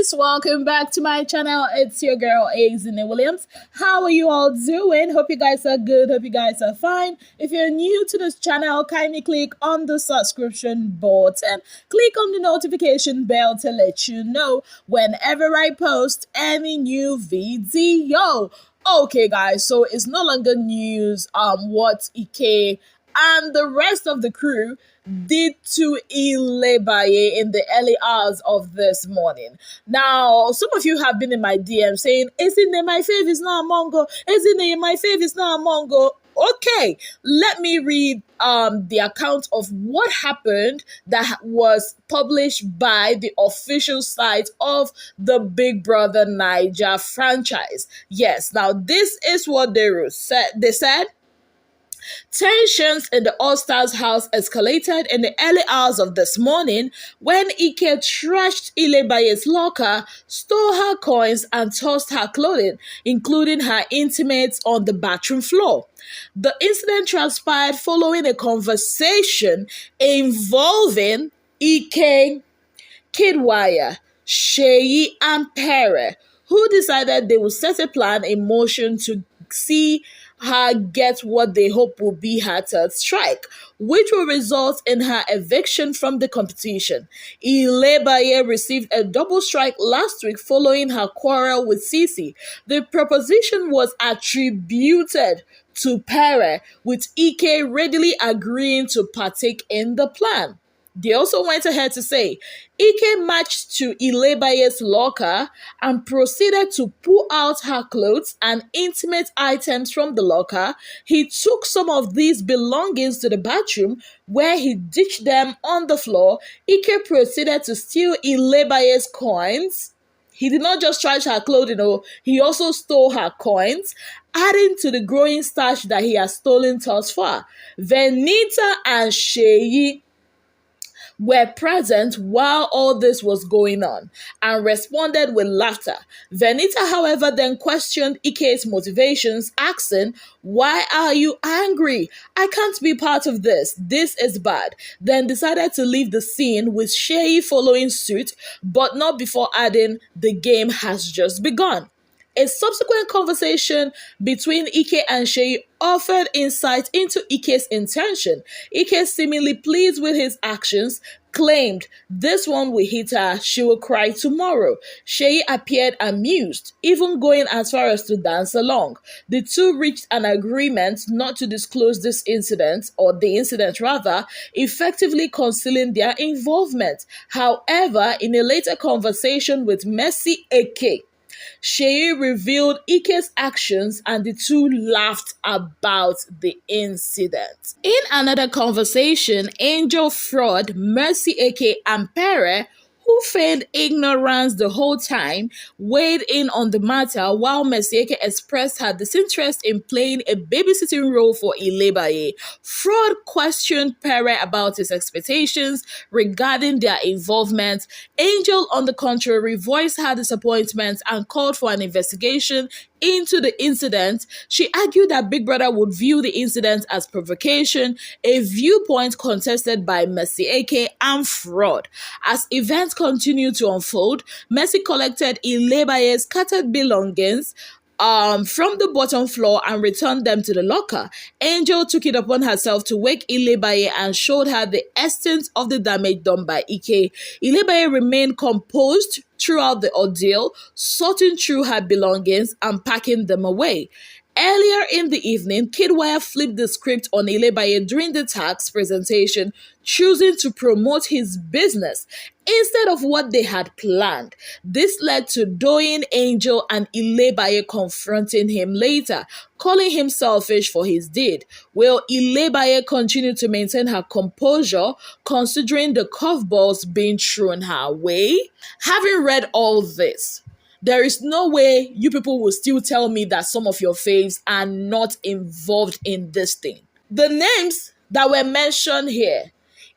guys, welcome back to my channel. It's your girl Bbnaija. How are you all doing? Hope you guys are good. Hope you guys are fine. If you're new to this channel, kindly click on the subscription button. Click on the notification bell to let you know whenever I post any new video. Okay guys, so it's no longer news what Ike and the rest of the crew did to Bbnaija in the early hours of this morning. Now, some of you have been in my DM saying, isn't it my fave is not a Mongo? Isn't it my fave is not a Mongo? Okay, let me read the account of what happened that was published by the official site of the Big Brother Naija franchise. Yes, now this is what they said. They said, tensions in the All-Stars house escalated in the early hours of this morning when Ike trashed Bbnaija's locker, stole her coins, and tossed her clothing, including her intimates, on the bathroom floor. The incident transpired following a conversation involving Ike, Kiddwaya, Seyi, and Pere, who decided they would set a plan in motion to see her get what they hope will be her third strike, which will result in her eviction from the competition. Bbnaija received a double strike last week following her quarrel with Sisi. The proposition was attributed to Pere, with Ike readily agreeing to partake in the plan. They also went ahead to say, Ike marched to Bbnaija's locker and proceeded to pull out her clothes and intimate items from the locker. He took some of these belongings to the bathroom where he ditched them on the floor. Ike proceeded to steal Bbnaija's coins. He did not just trash her clothing, he also stole her coins, adding to the growing stash that he has stolen thus far. Venita and Seyi were present while all this was going on and responded with laughter. Venita, however, then questioned Ike's motivations, asking, "Why are you angry? I can't be part of this. This is bad." Then decided to leave the scene, with Seyi following suit, but not before adding, "The game has just begun." A subsequent conversation between Ike and Seyi offered insight into Ike's intention. Ike, seemingly pleased with his actions, claimed, "This one will hit her, she will cry tomorrow." Seyi appeared amused, even going as far as to dance along. The two reached an agreement not to disclose this incident, or the incident rather, effectively concealing their involvement. However, in a later conversation with Mercy Eke, Seyi revealed Ike's actions and the two laughed about the incident. In another conversation, Angel, Fraud, Mercy Eke, and Pere, who feigned ignorance the whole time, weighed in on the matter, while Mercy Eke expressed her disinterest in playing a babysitting role for Bbnaija. Fraud questioned Pere about his expectations regarding their involvement. Angel, on the contrary, voiced her disappointment and called for an investigation into the incident. She argued that Big Brother would view the incident as provocation, a viewpoint contested by Mercy Eke and Fraud. As events continued to unfold, Mercy collected Bbnaija's scattered belongings from the bottom floor and returned them to the locker. Angel took it upon herself to wake Bbnaija and showed her the extent of the damage done by Ike. Bbnaija remained composed throughout the ordeal, sorting through her belongings and packing them away. Earlier in the evening, Kiddwaya flipped the script on Bbnaija during the tax presentation, choosing to promote his business instead of what they had planned. This led to Doyin, Angel, and Bbnaija confronting him later, calling him selfish for his deed. Will Bbnaija continue to maintain her composure considering the curveballs being thrown her way? Having read all this, there is no way you people will still tell me that some of your faves are not involved in this thing. The names that were mentioned here,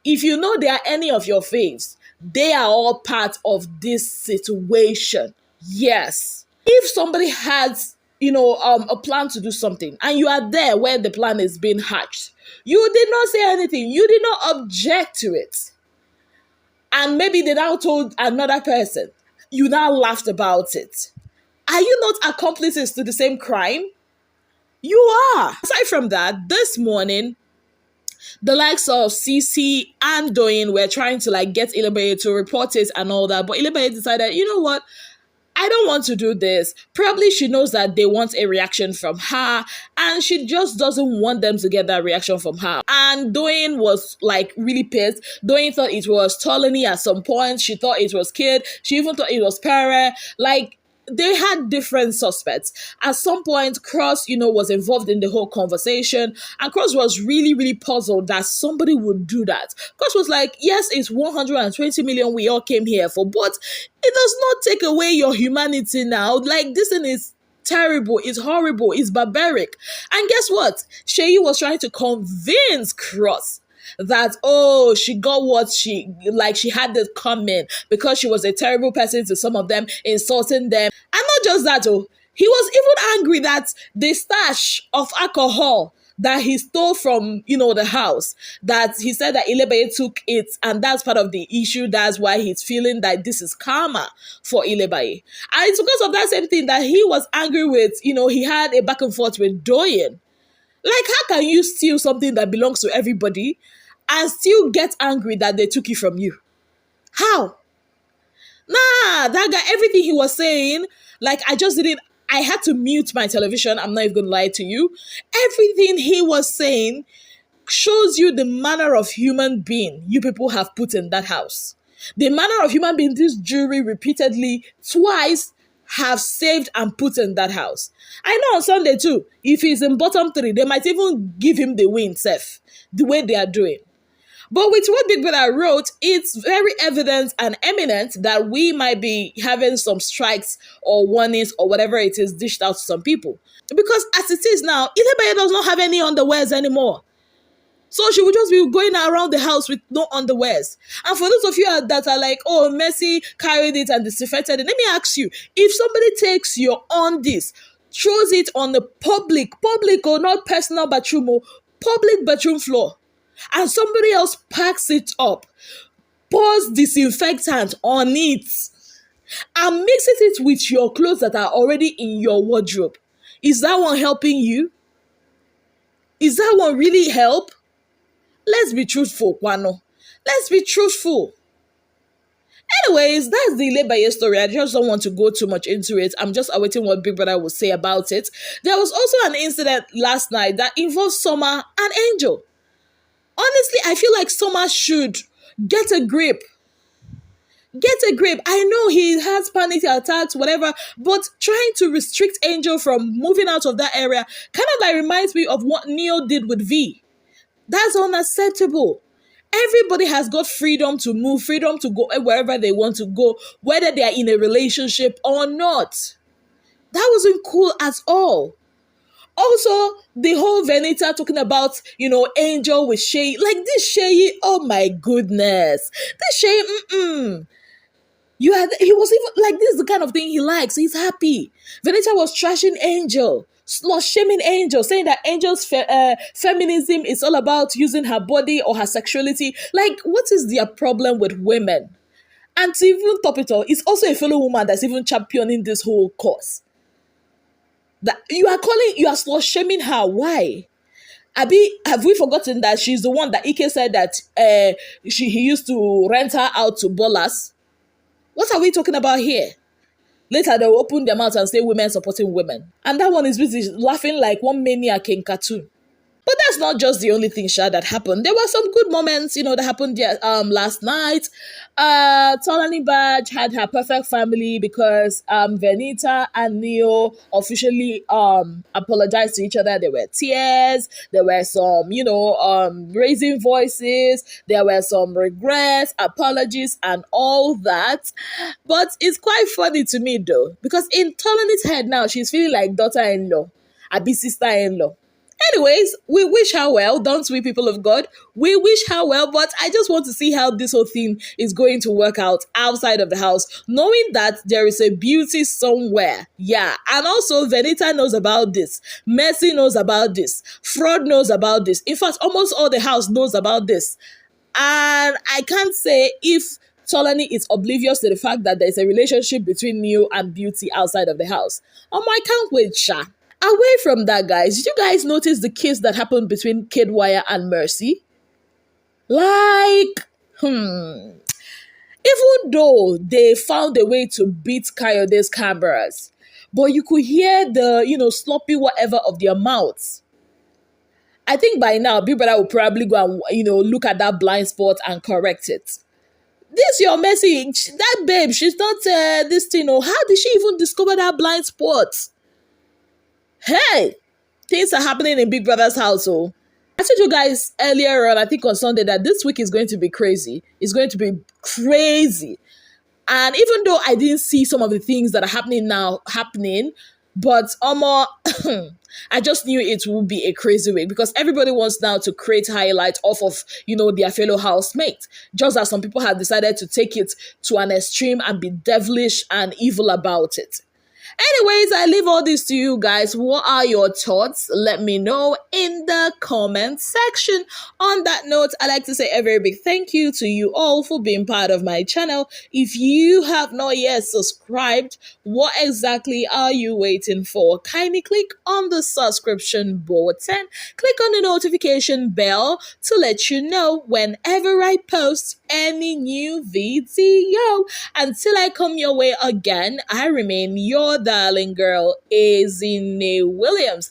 if you know they are any of your faves, they are all part of this situation. Yes. If somebody has, a plan to do something and you are there where the plan is being hatched, you did not say anything. You did not object to it. And maybe they now told another person. You now laughed about it. Are you not accomplices to the same crime? You are. Aside from that, this morning, the likes of CC and Doyin were trying to like get Bbnaija to report it and all that, but Bbnaija decided, you know what? I don't want to do this. Probably she knows that they want a reaction from her and she just doesn't want them to get that reaction from her. And Doyin was like really pissed. Doyin thought it was Tolani at some point. She thought it was Kid. She even thought it was Pere. Like, they had different suspects. At some point, Cross, was involved in the whole conversation, and Cross was really, really puzzled that somebody would do that. Cross was like, yes, it's 120 million we all came here for, but it does not take away your humanity now. Like, this thing is terrible, it's horrible, it's barbaric. And guess what? Sheyi was trying to convince Cross that, oh, she got what she had this coming because she was a terrible person to some of them, insulting them. And not just that, he was even angry that the stash of alcohol that he stole from, the house, that he said that Bbnaija took it, and that's part of the issue. That's why he's feeling that this is karma for Bbnaija. And it's because of that same thing that he was angry with, he had a back and forth with Doyin. Like, how can you steal something that belongs to everybody and still get angry that they took it from you? How? Nah, that guy, everything he was saying, like, I had to mute my television. I'm not even going to lie to you. Everything he was saying shows you the manner of human being you people have put in that house. The manner of human being this jury repeatedly, twice, have saved and put in that house. I know on Sunday too, if he's in bottom three, they might even give him the win, Seth, the way they are doing. But with what Big Brother wrote, it's very evident and eminent that we might be having some strikes or warnings or whatever it is dished out to some people. Because as it is now, Bbnaija does not have any underwears anymore. So she would just be going around the house with no underwears. And for those of you that are like, oh, Messi carried it and disinfected it, let me ask you, if somebody takes your undies, throws it on the public or not personal bathroom, or public bathroom floor, and somebody else packs it up, pours disinfectant on it, and mixes it with your clothes that are already in your wardrobe, is that one helping you? Is that one really help? Let's be truthful, Kwano. Let's be truthful. Anyways, that's the Bbnaija story. I just don't want to go too much into it. I'm just awaiting what Big Brother will say about it. There was also an incident last night that involved Summer and Angel. Honestly, I feel like Summer should get a grip. Get a grip. I know he has panic attacks, whatever, but trying to restrict Angel from moving out of that area kind of like reminds me of what Neo did with V. That's unacceptable. Everybody has got freedom to move, freedom to go wherever they want to go, whether they are in a relationship or not. That wasn't cool at all. Also, the whole Bbnaija talking about, Angel with Shay. Like this Shay, oh my goodness. This Shay, he was even like, this is the kind of thing he likes. He's happy. Bbnaija was trashing Angel, shaming Angel, saying that Angel's feminism is all about using her body or her sexuality. Like, what is their problem with women? And to even top it all, it's also a fellow woman that's even championing this whole cause. That you are slut shaming her. Why? Abi, have we forgotten that she's the one that Ike said that he used to rent her out to ballers? What are we talking about here? Later they will open their mouth and say women supporting women. And that one is busy laughing like one maniac in cartoon. But that's not just the only thing, that happened. There were some good moments, that happened last night. Tolani Badge had her perfect family because Bbnaija and Neo officially apologized to each other. There were tears. There were some, raising voices. There were some regrets, apologies, and all that. But it's quite funny to me, though, because in Tolani's head now, she's feeling like daughter-in-law, Abi sister-in-law. Anyways, we wish her well, don't we, people of God? We wish her well, but I just want to see how this whole thing is going to work out outside of the house, knowing that there is a beauty somewhere. Yeah, and also Bbnaija knows about this. Messi knows about this. Fraud knows about this. In fact, almost all the house knows about this. And I can't say if Tolani is oblivious to the fact that there's a relationship between you and Beauty outside of the house. I can't wait, Sha. Away from that, guys, did you guys notice the kiss that happened between Kiddwaya and Mercy? Like, even though they found a way to beat Coyote's cameras, but you could hear the, sloppy whatever of their mouths. I think by now, Big Brother will probably go and, look at that blind spot and correct it. This your message, that babe, she's not this thing. How did she even discover that blind spot? Hey, things are happening in Big Brother's household. I told you guys earlier on, I think on Sunday, that this week is going to be crazy. It's going to be crazy. And even though I didn't see some of the things that are happening, but I just knew it would be a crazy week because everybody wants now to create highlights off of, their fellow housemate. Just as some people have decided to take it to an extreme and be devilish and evil about it. Anyways, I leave all this to you guys. What are your thoughts? Let me know in the comment section. On that note, I'd like to say a very big thank you to you all for being part of my channel. If you have not yet subscribed, what exactly are you waiting for? Kindly click on the subscription button. Click on the notification bell to let you know whenever I post any new video. Until I come your way again, I remain your darling girl, Azine Williams.